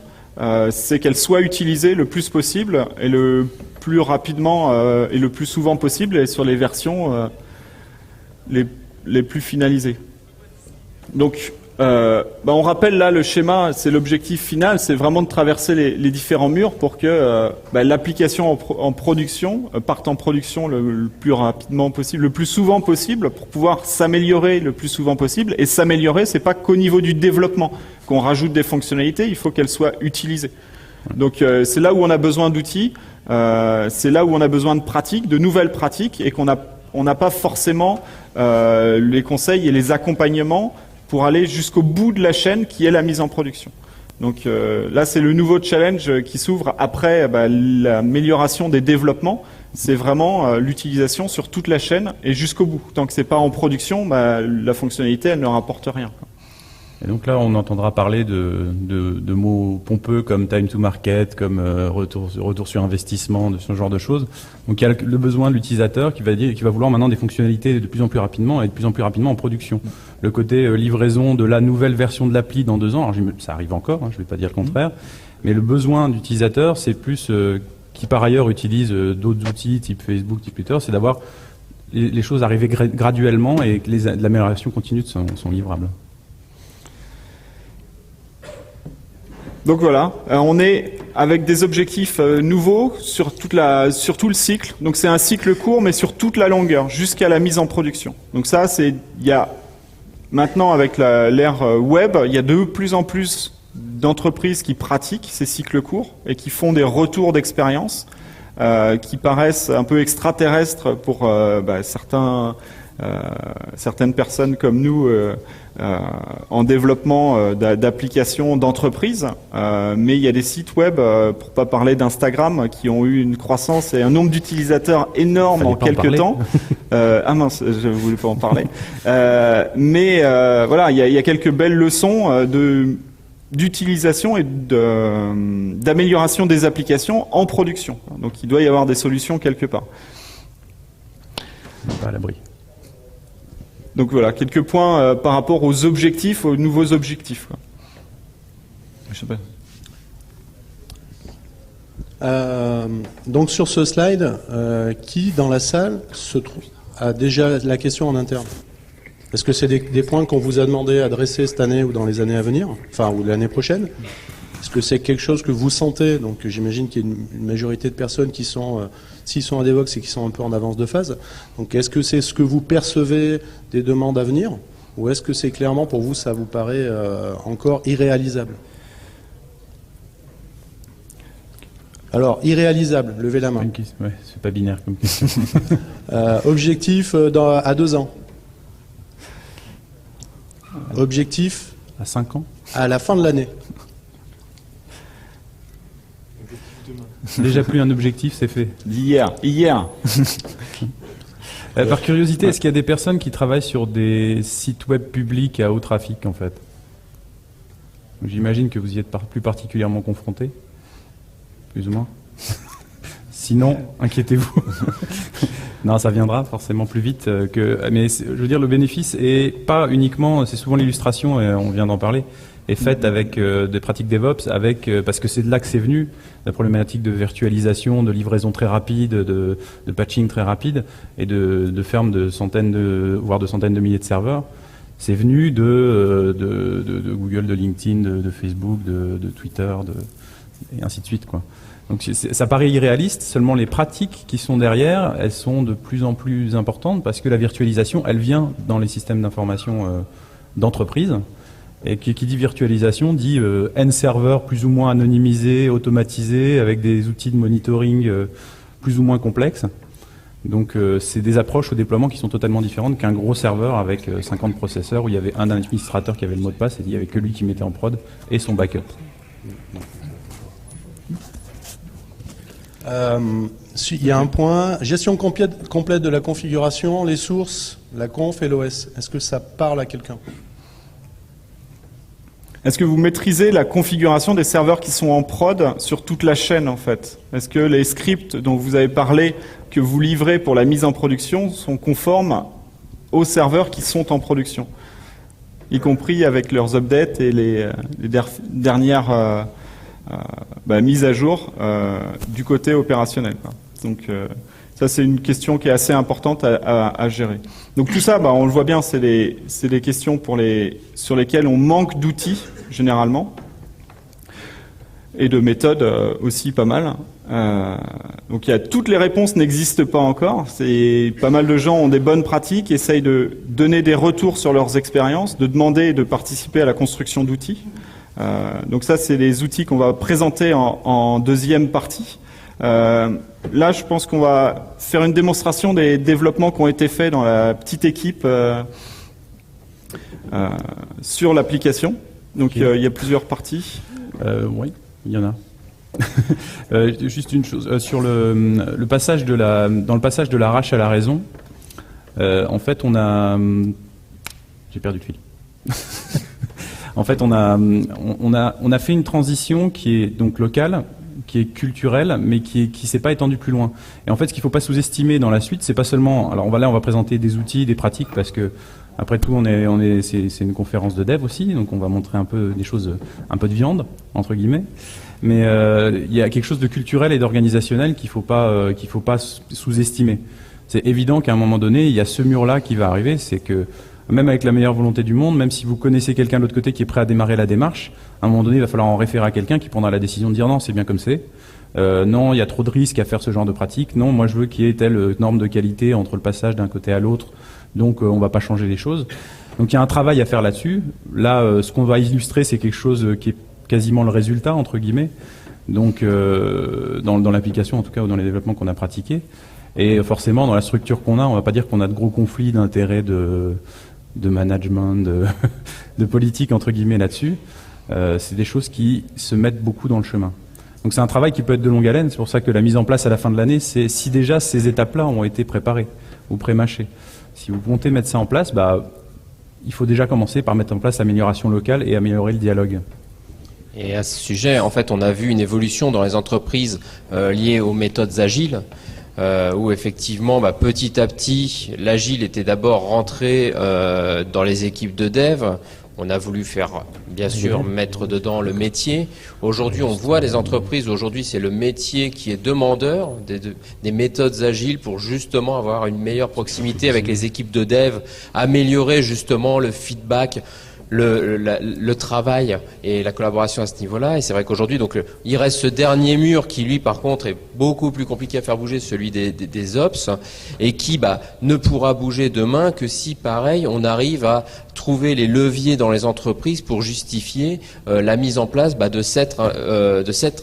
c'est qu'elle soit utilisée le plus possible et le plus rapidement et le plus souvent possible, et sur les versions les plus finalisées. Donc on rappelle là le schéma, c'est l'objectif final, c'est vraiment de traverser les différents murs pour que l'application en production parte en production le plus rapidement possible, le plus souvent possible, pour pouvoir s'améliorer le plus souvent possible. Et s'améliorer, c'est pas qu'au niveau du développement qu'on rajoute des fonctionnalités, il faut qu'elles soient utilisées. Donc c'est là où on a besoin d'outils, c'est là où on a besoin de pratiques, de nouvelles pratiques, et qu'on n'a pas forcément les conseils et les accompagnements pour aller jusqu'au bout de la chaîne qui est la mise en production. Donc là, c'est le nouveau challenge qui s'ouvre après l'amélioration des développements. C'est vraiment l'utilisation sur toute la chaîne et jusqu'au bout. Tant que c'est pas en production, la fonctionnalité, elle ne rapporte rien. Et donc là, on entendra parler de mots pompeux comme time to market, comme retour sur investissement, de ce genre de choses. Donc il y a le besoin de l'utilisateur qui va vouloir maintenant des fonctionnalités de plus en plus rapidement et de plus en plus rapidement en production. Le côté livraison de la nouvelle version de l'appli dans 2 ans, alors ça arrive encore, hein, je ne vais pas dire le contraire, mais le besoin d'utilisateur, c'est plus qui par ailleurs utilise d'autres outils type Facebook, type Twitter, c'est d'avoir les choses arriver graduellement et que l'amélioration continue de son livrable. Donc voilà, on est avec des objectifs nouveaux sur tout le cycle. Donc c'est un cycle court, mais sur toute la longueur, jusqu'à la mise en production. Donc ça, il y a maintenant, avec l'ère web, il y a de plus en plus d'entreprises qui pratiquent ces cycles courts et qui font des retours d'expérience qui paraissent un peu extraterrestres pour certaines personnes comme nous en développement d'applications d'entreprises. Mais il y a des sites web, pour pas parler d'Instagram, qui ont eu une croissance et un nombre d'utilisateurs énorme en quelques temps. Ah mince, je voulais pas en parler. Mais voilà, il y a quelques belles leçons d'utilisation et d'amélioration des applications en production. Donc il doit y avoir des solutions quelque part. Pas à l'abri. Donc voilà, quelques points par rapport aux objectifs, aux nouveaux objectifs, quoi. Je sais pas. Donc sur ce slide, qui dans la salle a déjà la question en interne? Est-ce que c'est des points qu'on vous a demandé à adresser cette année ou dans les années à venir, enfin ou l'année prochaine? Est-ce que c'est quelque chose que vous sentez? Donc j'imagine qu'il y a une majorité de personnes qui sont, s'ils sont à Devoxx, et qui sont un peu en avance de phase. Donc est-ce que c'est ce que vous percevez des demandes à venir, ou est-ce que c'est clairement pour vous, ça vous paraît encore irréalisable? Alors irréalisable, levez la main. Ouais, c'est pas binaire comme question. Objectif à 2 ans. Objectif à 5 ans. À la fin de l'année. Déjà plus un objectif, c'est fait. Hier. Par curiosité, est-ce qu'il y a des personnes qui travaillent sur des sites web publics à haut trafic, en fait? J'imagine que vous y êtes plus particulièrement confrontés, plus ou moins. Sinon, inquiétez-vous. Non, ça viendra forcément plus vite que. Mais je veux dire, le bénéfice est pas uniquement, c'est souvent l'illustration, et on vient d'en parler, est faite avec des pratiques DevOps, parce que c'est de là que c'est venu, la problématique de virtualisation, de livraison très rapide, de patching très rapide, et de ferme de centaines, voire de centaines de milliers de serveurs. C'est venu de Google, de LinkedIn, de Facebook, de Twitter, et ainsi de suite, quoi. Donc ça paraît irréaliste, seulement les pratiques qui sont derrière, elles sont de plus en plus importantes parce que la virtualisation, elle vient dans les systèmes d'information d'entreprise. Et qui dit virtualisation dit N serveurs plus ou moins anonymisés, automatisés, avec des outils de monitoring plus ou moins complexes. Donc c'est des approches au déploiement qui sont totalement différentes qu'un gros serveur avec 50 processeurs où il y avait un administrateur qui avait le mot de passe et il n'y avait que lui qui mettait en prod et son backup. Il y a un point, gestion complète de la configuration, les sources, la conf et l'OS. Est-ce que ça parle à quelqu'un? Est-ce que vous maîtrisez la configuration des serveurs qui sont en prod sur toute la chaîne, en fait? Est-ce que les scripts dont vous avez parlé, que vous livrez pour la mise en production, sont conformes aux serveurs qui sont en production, y compris avec leurs updates et les dernières mises à jour du côté opérationnel, quoi. Donc ça, c'est une question qui est assez importante à gérer. Donc tout ça, on le voit bien, c'est des questions sur lesquelles on manque d'outils, généralement, et de méthodes aussi pas mal. Donc toutes les réponses n'existent pas encore. Pas mal de gens ont des bonnes pratiques, essayent de donner des retours sur leurs expériences, de demander et de participer à la construction d'outils. Donc ça, c'est les outils qu'on va présenter en deuxième partie. Là, je pense qu'on va faire une démonstration des développements qui ont été faits dans la petite équipe sur l'application. Donc, il y a plusieurs parties. Oui, il y en a. Juste une chose sur le passage dans le passage de la rage à la raison. En fait, on a j'ai perdu le fil. En fait, on a fait une transition qui est donc locale, qui est culturelle, mais qui s'est pas étendue plus loin. Et en fait, ce qu'il faut pas sous-estimer dans la suite, c'est pas seulement. Alors, on va présenter des outils, des pratiques, parce que après tout, c'est une conférence de dev aussi, donc on va montrer un peu des choses, un peu de viande entre guillemets. Mais il y a quelque chose de culturel et d'organisationnel qu'il faut pas sous-estimer. C'est évident qu'à un moment donné, il y a ce mur-là qui va arriver, c'est que même avec la meilleure volonté du monde, même si vous connaissez quelqu'un de l'autre côté qui est prêt à démarrer la démarche, à un moment donné, il va falloir en référer à quelqu'un qui prendra la décision de dire non, c'est bien comme c'est. Non, il y a trop de risques à faire ce genre de pratique. Non, moi je veux qu'il y ait telle norme de qualité entre le passage d'un côté à l'autre, donc on va pas changer les choses. Donc il y a un travail à faire là-dessus. Là, ce qu'on va illustrer, c'est quelque chose qui est quasiment le résultat, entre guillemets, donc dans l'application en tout cas, ou dans les développements qu'on a pratiqués. Et forcément, dans la structure qu'on a, on va pas dire qu'on a de gros conflits d'intérêts de management, de politique, entre guillemets, là-dessus. C'est des choses qui se mettent beaucoup dans le chemin. Donc c'est un travail qui peut être de longue haleine, c'est pour ça que la mise en place à la fin de l'année, c'est si déjà ces étapes-là ont été préparées ou pré-mâchées. Si vous comptez mettre ça en place, il faut déjà commencer par mettre en place l'amélioration locale et améliorer le dialogue. Et à ce sujet, en fait, on a vu une évolution dans les entreprises liées aux méthodes agiles, où effectivement, petit à petit, l'agile était d'abord rentré dans les équipes de dev. On a voulu faire, bien sûr, mettre dedans le métier. Aujourd'hui, on voit les entreprises, aujourd'hui, c'est le métier qui est demandeur des méthodes agiles pour justement avoir une meilleure proximité avec les équipes de dev, améliorer justement le feedback, le travail et la collaboration à ce niveau-là. Et c'est vrai qu'aujourd'hui, donc, il reste ce dernier mur qui, lui, par contre, est beaucoup plus compliqué à faire bouger, celui des ops, et qui ne pourra bouger demain que si, pareil, on arrive à trouver les leviers dans les entreprises pour justifier la mise en place de cette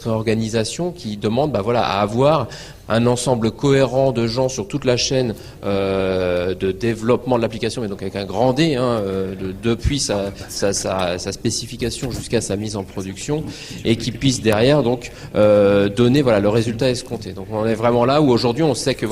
réorganisation qui demande à avoir un ensemble cohérent de gens sur toute la chaîne de développement de l'application, mais donc avec un grand D, depuis sa spécification jusqu'à sa mise en production, et qui puisse derrière donc donner le résultat escompté. Donc on est vraiment là où aujourd'hui on sait que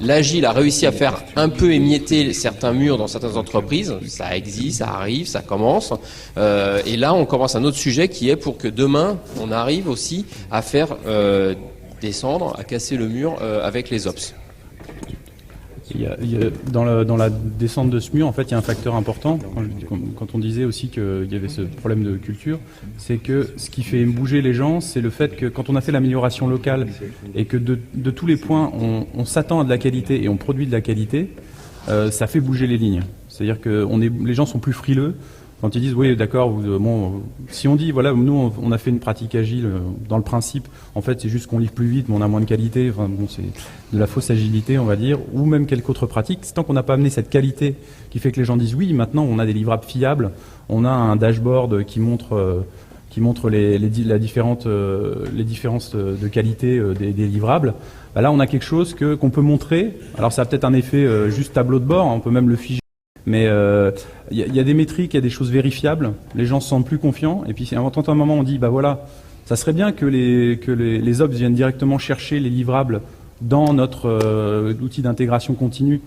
l'agile a réussi à faire un peu émietter certains murs dans certaines entreprises. Ça existe, ça arrive, ça commence. Et là on commence un autre sujet qui est pour que demain on arrive aussi à faire descendre, à casser le mur avec les ops. Dans la descente de ce mur, en fait, il y a un facteur important. Quand on disait aussi qu'il y avait ce problème de culture, c'est que ce qui fait bouger les gens, c'est le fait que quand on a fait l'amélioration locale et que de tous les points, on s'attend à de la qualité et on produit de la qualité, ça fait bouger les lignes. C'est-à-dire que les gens sont plus frileux. Quand ils disent oui d'accord, si on dit nous on a fait une pratique agile dans le principe, en fait c'est juste qu'on livre plus vite mais on a moins de qualité, c'est de la fausse agilité on va dire, ou même quelque autre pratique, c'est tant qu'on n'a pas amené cette qualité qui fait que les gens disent oui maintenant on a des livrables fiables, on a un dashboard qui montre les différences de qualité des livrables. Là on a quelque chose qu'on peut montrer, alors ça a peut-être un effet juste tableau de bord, on peut même le figer. Mais il y a des métriques, il y a des choses vérifiables, les gens se sentent plus confiants, et puis à un moment on dit ça serait bien que les ops viennent directement chercher les livrables dans notre outil d'intégration continue,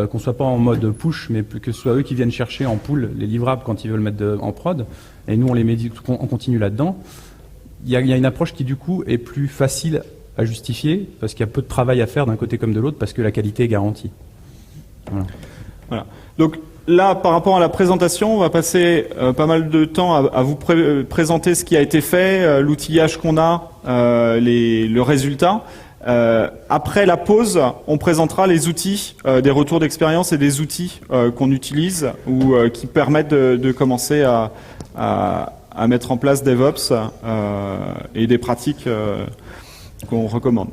qu'on soit pas en mode push, mais que ce soit eux qui viennent chercher en pool les livrables quand ils veulent mettre en prod, et nous on les met en continue là-dedans. Il y a une approche qui du coup est plus facile à justifier, parce qu'il y a peu de travail à faire d'un côté comme de l'autre, parce que la qualité est garantie. Voilà. Donc là, par rapport à la présentation, on va passer pas mal de temps à vous présenter ce qui a été fait, l'outillage qu'on a, le résultat. Après la pause, on présentera les outils, des retours d'expérience et des outils qu'on utilise ou qui permettent de commencer à mettre en place DevOps et des pratiques qu'on recommande.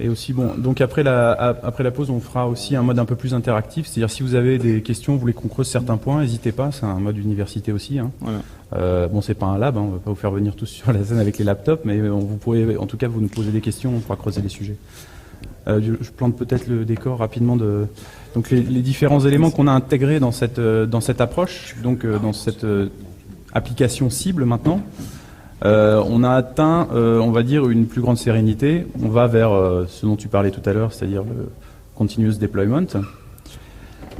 Et aussi, donc après la pause, on fera aussi un mode un peu plus interactif. C'est-à-dire, si vous avez des questions, vous voulez qu'on creuse certains points, n'hésitez pas. C'est un mode université aussi. Voilà. C'est pas un lab, on va pas vous faire venir tous sur la scène avec les laptops, mais vous pourrez, en tout cas, vous nous poser des questions, on pourra creuser les sujets. Je plante peut-être le décor rapidement donc les différents éléments qu'on a intégrés dans cette approche, donc dans cette application cible maintenant. On a atteint, on va dire, une plus grande sérénité. On va vers ce dont tu parlais tout à l'heure, c'est-à-dire le continuous deployment.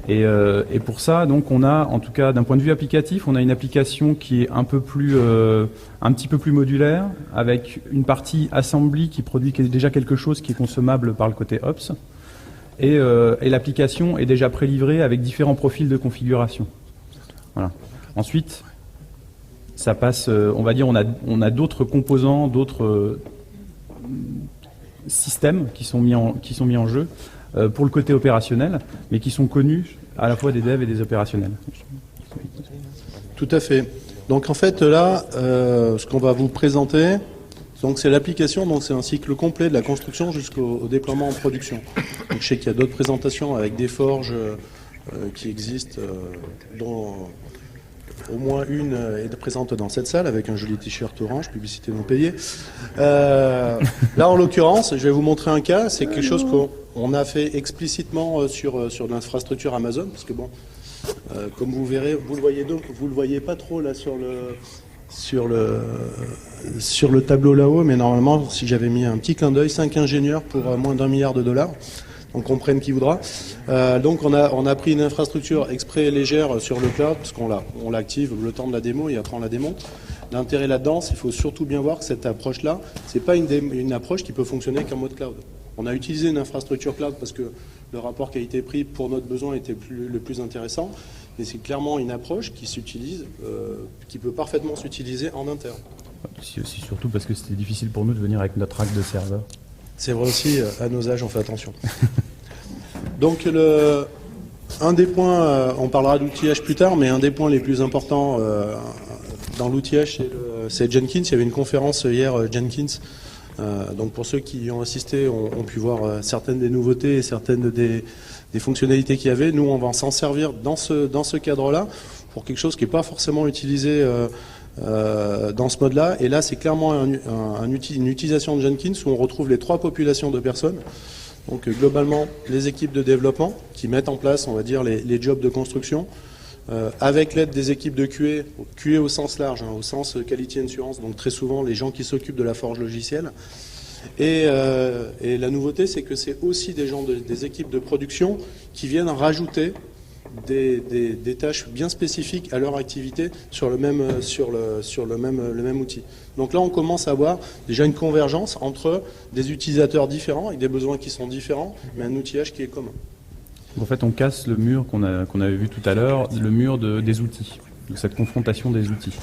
Et pour ça, donc, on a, en tout cas, d'un point de vue applicatif, on a une application qui est un petit peu plus modulaire, avec une partie assembly qui produit déjà quelque chose qui est consommable par le côté Ops. Et l'application est déjà prélivrée avec différents profils de configuration. Voilà. Ensuite, ça passe, on va dire, on a d'autres composants, d'autres systèmes qui sont mis en jeu pour le côté opérationnel, mais qui sont connus à la fois des devs et des opérationnels. Tout à fait. Donc en fait là, ce qu'on va vous présenter, donc c'est l'application, donc c'est un cycle complet de la construction jusqu'au déploiement en production. Donc je sais qu'il y a d'autres présentations avec des forges qui existent, dont au moins une est présente dans cette salle avec un joli t-shirt orange, publicité non payée. Là, en l'occurrence, je vais vous montrer un cas. C'est quelque chose qu'on a fait explicitement sur l'infrastructure Amazon, parce que bon, comme vous verrez, vous le voyez pas trop là sur le tableau là-haut, mais normalement, si j'avais mis un petit clin d'œil, 5 ingénieurs pour moins d'1 milliard de dollars. Donc on prenne qui voudra. Donc on a pris une infrastructure exprès légère sur le cloud, parce on l'active le temps de la démo et après on la démonte. L'intérêt là-dedans, il faut surtout bien voir que cette approche-là, c'est pas une approche qui peut fonctionner qu'en mode cloud. On a utilisé une infrastructure cloud parce que le rapport qualité-prix pour notre besoin était le plus intéressant, mais c'est clairement une approche qui s'utilise, qui peut parfaitement s'utiliser en interne. C'est aussi surtout parce que c'était difficile pour nous de venir avec notre rack de serveur. C'est vrai aussi, à nos âges, on fait attention. Donc, un des points, on parlera d'outillage plus tard, mais un des points les plus importants dans l'outillage, c'est Jenkins. Il y avait une conférence hier, Jenkins. Donc, pour ceux qui y ont assisté, ont pu voir certaines des nouveautés et certaines des fonctionnalités qu'il y avait. Nous, on va s'en servir dans ce cadre-là pour quelque chose qui n'est pas forcément utilisé dans ce mode-là. Et là, c'est clairement une utilisation de Jenkins où on retrouve les 3 populations de personnes. Donc globalement, les équipes de développement qui mettent en place, on va dire, les jobs de construction, avec l'aide des équipes de QA au sens large, au sens quality assurance, donc très souvent les gens qui s'occupent de la forge logicielle. Et la nouveauté, c'est que c'est aussi des gens des équipes de production qui viennent rajouter des tâches bien spécifiques à leur activité sur le même outil. Donc là, on commence à avoir déjà une convergence entre des utilisateurs différents, avec des besoins qui sont différents, mais un outillage qui est commun. En fait, on casse le mur qu'on avait vu tout à l'heure, le mur des outils, de cette confrontation des outils.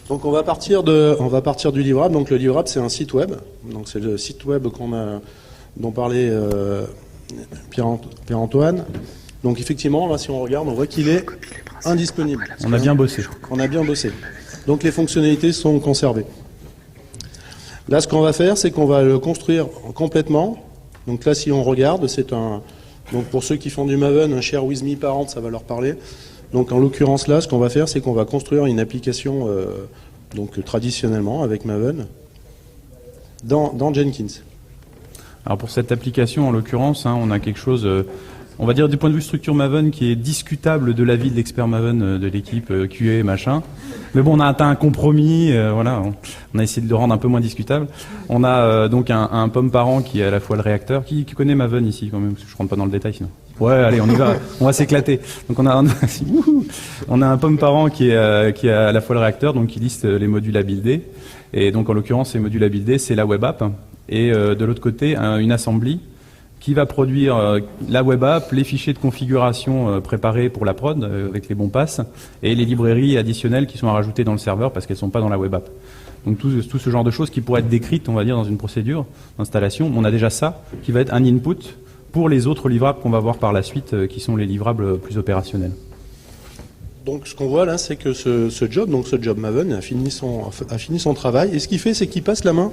Donc on va partir du livrable. Donc le livrable, c'est un site web. Donc c'est le site web dont parlait Pierre-Antoine. Donc effectivement, là, si on regarde, on voit qu'il est indisponible. On a bien bossé. On a bien bossé. Donc les fonctionnalités sont conservées. Là, ce qu'on va faire, c'est qu'on va le construire complètement. Donc là, si on regarde, donc pour ceux qui font du Maven, un share with me parent, ça va leur parler. Donc en l'occurrence là, ce qu'on va faire, c'est qu'on va construire une application donc traditionnellement avec Maven dans Jenkins. Alors pour cette application, en l'occurrence, on a quelque chose, on va dire du point de vue structure Maven, qui est discutable de l'avis de l'expert Maven de l'équipe QA machin. Mais bon, on a atteint un compromis, voilà, on a essayé de le rendre un peu moins discutable. On a donc un pomme parent qui est à la fois le réacteur. Qui connaît Maven ici quand même, parce que je rentre pas dans le détail sinon. Ouais, allez, on y va, on va s'éclater. Donc on a un pomme parent qui est à la fois le réacteur, donc qui liste les modules à builder. Et donc en l'occurrence, ces modules à builder, c'est la web app. Et de l'autre côté, une assembly qui va produire la web app, les fichiers de configuration préparés pour la prod avec les bons passes et les librairies additionnelles qui sont à rajouter dans le serveur parce qu'elles ne sont pas dans la web app. Donc tout ce genre de choses qui pourraient être décrites, on va dire, dans une procédure d'installation. On a déjà ça qui va être un input pour les autres livrables qu'on va voir par la suite, qui sont les livrables plus opérationnels. Donc ce qu'on voit là, c'est que ce job Maven a fini son travail. Et ce qu'il fait, c'est qu'il passe la main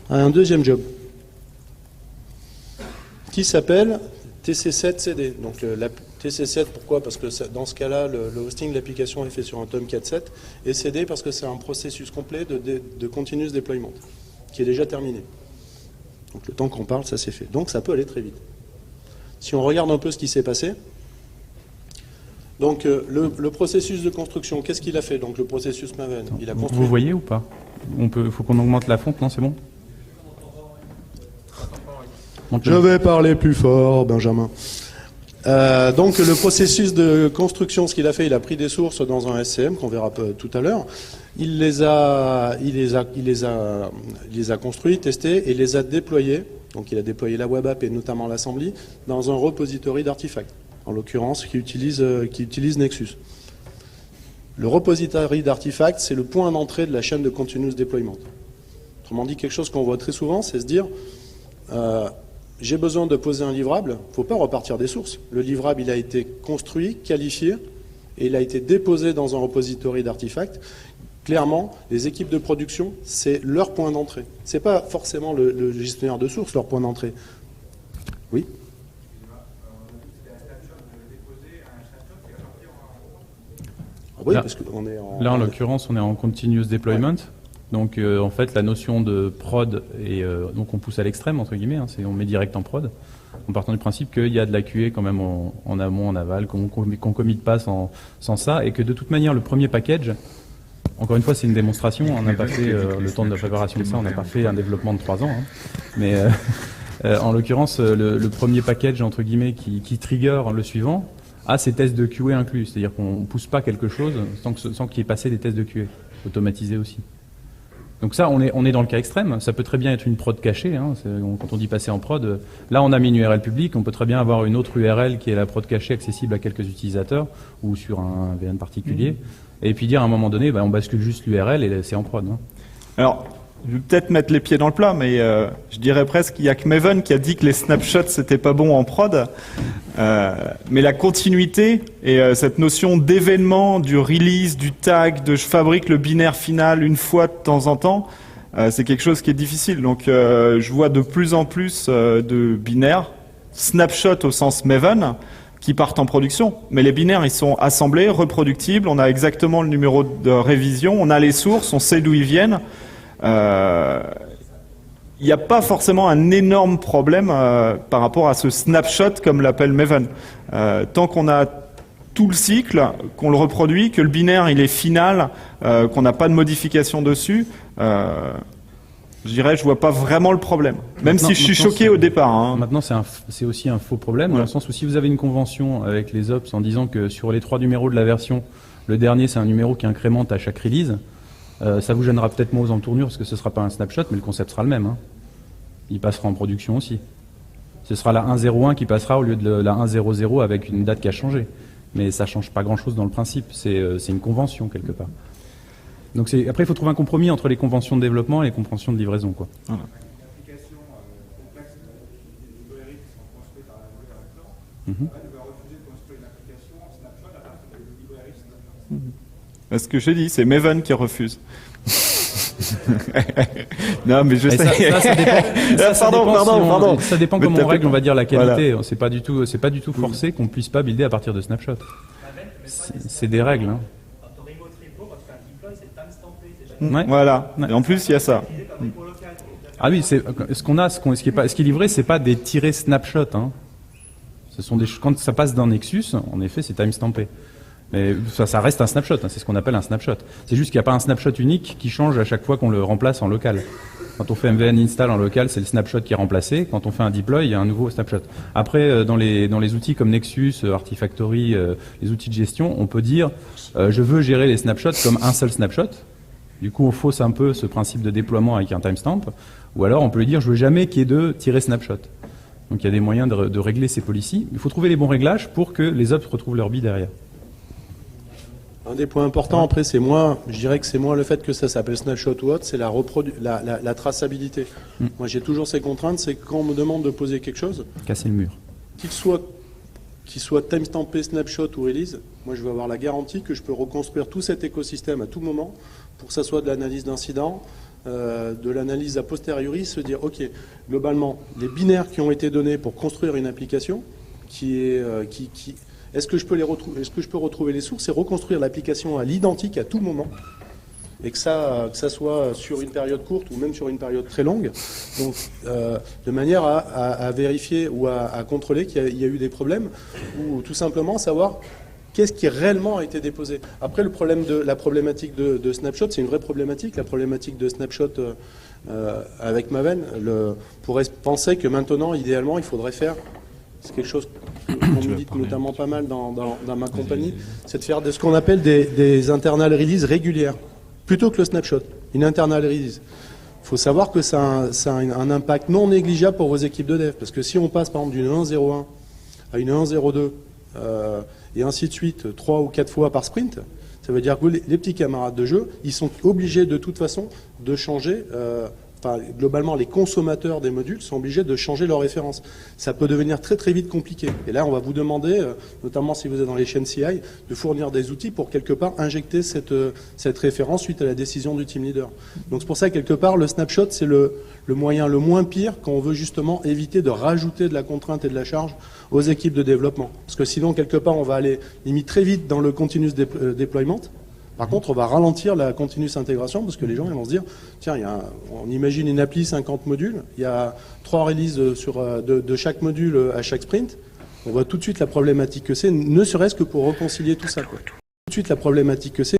à un deuxième job qui s'appelle TC7CD. Donc la TC7, pourquoi? Parce que dans ce cas-là, le hosting de l'application est fait sur un Tomcat 7. Et CD parce que c'est un processus complet de continuous deployment qui est déjà terminé. Donc le temps qu'on parle, ça s'est fait. Donc ça peut aller très vite. Si on regarde un peu ce qui s'est passé, donc le processus de construction, qu'est-ce qu'il a fait? Donc le processus Maven, il a construit. Vous voyez ou pas? Faut qu'on augmente la fonte, non? C'est bon? Je vais parler plus fort, Benjamin. Donc le processus de construction, ce qu'il a fait, il a pris des sources dans un SCM qu'on verra tout à l'heure. Il les a construits, testés et les a déployés. Donc il a déployé la web app et notamment l'assembly dans un repository d'artefacts, en l'occurrence qui utilise Nexus. Le repository d'artefacts, c'est le point d'entrée de la chaîne de continuous deployment. Autrement dit, quelque chose qu'on voit très souvent, c'est se dire j'ai besoin de poser un livrable, il ne faut pas repartir des sources. Le livrable, il a été construit, qualifié, et il a été déposé dans un repository d'artefacts. Clairement, les équipes de production, c'est leur point d'entrée. Ce n'est pas forcément le gestionnaire de source, leur point d'entrée. Oui ? Oui, Là- parce qu'on est en... Là, en l'occurrence, on est en continuous deployment. Donc, en fait, la notion de prod, donc on pousse à l'extrême, entre guillemets, hein, on met direct en prod, en partant du principe qu'il y a de la QA quand même en amont, en aval, qu'on commit pas sans ça, et que de toute manière, le premier package, encore une fois, c'est une démonstration, on n'a pas fait le temps de la préparation de ça, on n'a pas fait un développement de 3 ans, hein, mais en l'occurrence, le premier package, entre guillemets, qui trigger le suivant, a ces tests de QA inclus, c'est-à-dire qu'on ne pousse pas quelque chose sans qu'il y ait passé des tests de QA, automatisés aussi. Donc ça, on est dans le cas extrême. Ça peut très bien être une prod cachée. Hein. Quand on dit passer en prod, là on a mis une URL publique. On peut très bien avoir une autre URL qui est la prod cachée accessible à quelques utilisateurs ou sur un VN particulier. Et puis dire à un moment donné, on bascule juste l'URL et c'est en prod. Hein. Alors, je vais peut-être mettre les pieds dans le plat, mais je dirais presque qu'il n'y a que Maven qui a dit que les snapshots c'était pas bon en prod. Mais la continuité et cette notion d'événement, du release, du tag, de je fabrique le binaire final une fois de temps en temps, c'est quelque chose qui est difficile. Donc je vois de plus en plus de binaires, snapshot au sens Maven, qui partent en production. Mais les binaires, ils sont assemblés, reproductibles, on a exactement le numéro de révision, on a les sources, on sait d'où ils viennent. Il n'y a pas forcément un énorme problème par rapport à ce snapshot comme l'appelle Maven. Tant qu'on a tout le cycle, qu'on le reproduit, que le binaire il est final, qu'on n'a pas de modification dessus, je dirais je vois pas vraiment le problème. Même si je suis choqué au départ. Hein. Maintenant, c'est aussi un faux problème, dans le sens où si vous avez une convention avec les ops en disant que sur les 3 numéros de la version, le dernier c'est un numéro qui incrémente à chaque release, ça vous gênera peut-être moins aux entournures parce que ce ne sera pas un snapshot, mais le concept sera le même. Hein. Il passera en production aussi. Ce sera la 1.01 qui passera au lieu de la 1.00 avec une date qui a changé. Mais ça ne change pas grand-chose dans le principe. C'est une convention quelque part. Donc après, il faut trouver un compromis entre les conventions de développement et les conventions de livraison. Quoi. Voilà. Ce que j'ai dit, c'est Maven qui refuse. Non, mais je sais. Ça dépend. Pardon. Ça dépend comment on règle, on va dire, la qualité. Voilà. C'est pas du tout forcé qu'on puisse pas builder à partir de snapshot. C'est des règles. Hein. Ouais. Voilà. Et en plus, il y a ça. Ah oui, ce qui est livré, c'est pas des tirés snapshot. Hein. Ce sont quand ça passe d'un Nexus, en effet, c'est timestampé. Mais ça reste un snapshot, hein, c'est ce qu'on appelle un snapshot. C'est juste qu'il n'y a pas un snapshot unique qui change à chaque fois qu'on le remplace en local. Quand on fait MVN install en local, c'est le snapshot qui est remplacé. Quand on fait un deploy, il y a un nouveau snapshot. Après, dans les outils comme Nexus, Artifactory, les outils de gestion, on peut dire je veux gérer les snapshots comme un seul snapshot. Du coup, on fausse un peu ce principe de déploiement avec un timestamp. Ou alors, on peut lui dire je veux jamais qu'il y ait de -snapshot. Donc, il y a des moyens de régler ces policies. Il faut trouver les bons réglages pour que les ops retrouvent leur bille derrière. Un des points importants, après, je dirais que c'est moins le fait que ça s'appelle snapshot ou autre, c'est la traçabilité. Moi, j'ai toujours ces contraintes, c'est que quand on me demande de poser quelque chose, casser le mur. Qu'il soit timestampé, snapshot ou release, moi, je veux avoir la garantie que je peux reconstruire tout cet écosystème à tout moment, pour que ça soit de l'analyse d'incidents, de l'analyse a posteriori, se dire, OK, globalement, les binaires qui ont été donnés pour construire une application, est-ce que je peux retrouver les sources et reconstruire l'application à l'identique à tout moment, et que ça soit sur une période courte ou même sur une période très longue, donc de manière à vérifier ou à contrôler qu'il y a eu des problèmes, ou tout simplement savoir qu'est-ce qui réellement a été déposé. Après, la problématique de snapshot, c'est une vraie problématique. La problématique de snapshot avec Maven, on pourrait penser que maintenant, idéalement, il faudrait faire, c'est quelque chose qu'on me dit notamment pas mal dans ma compagnie, c'est de faire ce qu'on appelle des internal releases régulières, plutôt que le snapshot, une internal release. Il faut savoir que ça a un impact non négligeable pour vos équipes de dev, parce que si on passe par exemple d'une 1.01 à une 1.02, et ainsi de suite, 3 ou 4 fois par sprint, ça veut dire que les petits camarades de jeu, ils sont obligés de toute façon de changer globalement, les consommateurs des modules sont obligés de changer leur référence. Ça peut devenir très très vite compliqué. Et là, on va vous demander, notamment si vous êtes dans les chaînes CI, de fournir des outils pour quelque part injecter cette référence suite à la décision du team leader. Donc c'est pour ça, quelque part, le snapshot, c'est le moyen le moins pire quand on veut justement éviter de rajouter de la contrainte et de la charge aux équipes de développement. Parce que sinon, quelque part, on va aller limite très vite dans le continuous deployment. Par contre, on va ralentir la continuous intégration parce que les gens ils vont se dire, tiens, on imagine une appli 50 modules, il y a 3 releases de chaque module à chaque sprint. On voit tout de suite la problématique que c'est, ne serait-ce que pour réconcilier tout ça, quoi. Tout de suite la problématique que c'est.